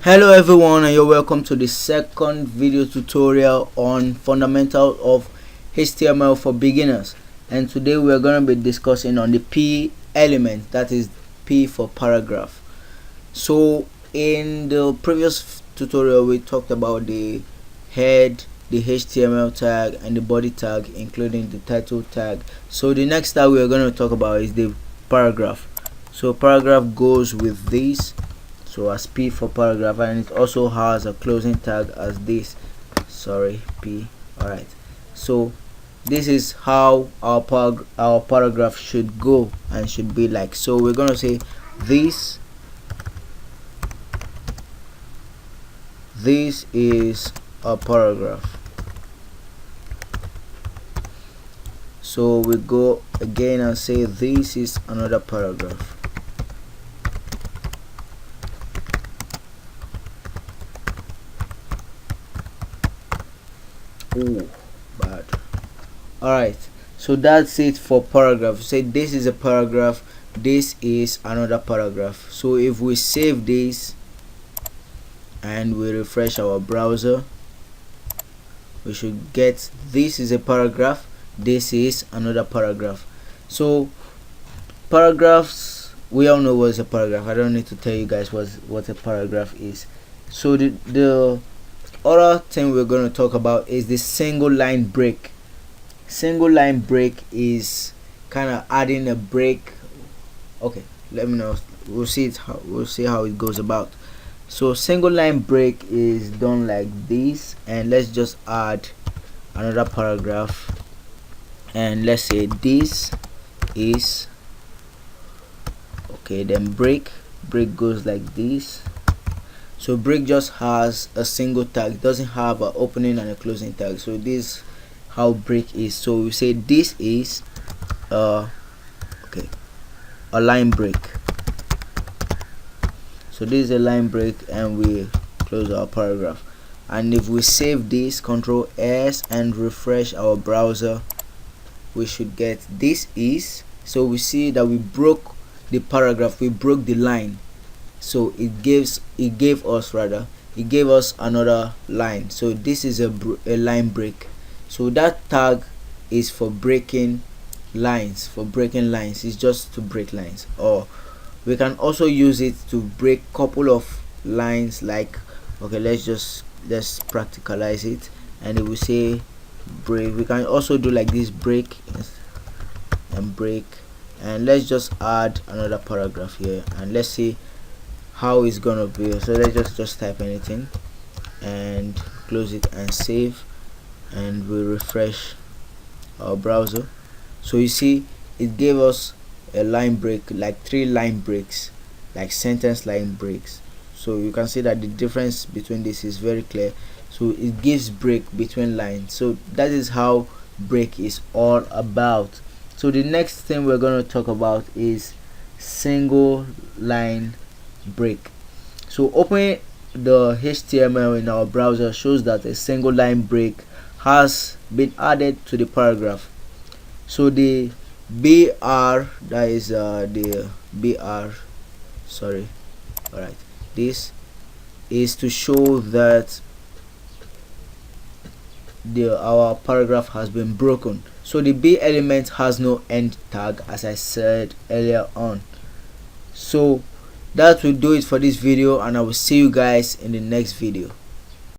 Hello everyone, and you're welcome to the second video tutorial on fundamentals of HTML for beginners. And today we are going to be discussing on the P element, that is P for paragraph. So in the previous tutorial we talked about the head, the HTML tag, and the body tag, including the title tag. So the next tag we are going to talk about is the paragraph. So paragraph goes with this, so as P for paragraph, and it also has a closing tag as this, P. Alright, so this is how our paragraph should go and should be like. So we're gonna say this is a paragraph. So we go again and say this is another paragraph. Oh, bad. Alright, so that's it for paragraph. Say this is a paragraph, this is another paragraph. So if we save this and we refresh our browser, we should get this is a paragraph, this is another paragraph. So paragraphs, we all know what is a paragraph. I don't need to tell you guys what a paragraph is. So the other thing we're going to talk about is the single line break. Single line break is kind of adding a break. Okay, let me know. We'll see how it goes about. So single line break is done like this, and let's just add another paragraph, and let's say this is okay. Then break goes like this. So break just has a single tag, it doesn't have an opening and a closing tag. So this how break is. So we say this is a line break. So this is a line break, and we close our paragraph. And if we save this, Ctrl S, and refresh our browser, we should get this is. So we see that we broke the paragraph, we broke the line. So it gave us another line. So this is a line break. So that tag is for breaking lines. It's just to break lines, or we can also use it to break couple of lines. Like, okay, let's practicalize it, and it will say break. We can also do like this, break and break. And let's just add another paragraph here, and let's see how it's gonna be. So let's just type anything and close it and save, and we refresh our browser. So you see it gave us a line break, like 3 line breaks, like sentence line breaks. So you can see that the difference between this is very clear. So it gives break between lines. So that is how break is all about. So the next thing we're going to talk about is single line break. So opening the HTML in our browser shows that a single line break has been added to the paragraph. So the BR, that is the BR, alright, this is to show that our paragraph has been broken. So the B element has no end tag, as I said earlier on. So that will do it for this video, and I will see you guys in the next video.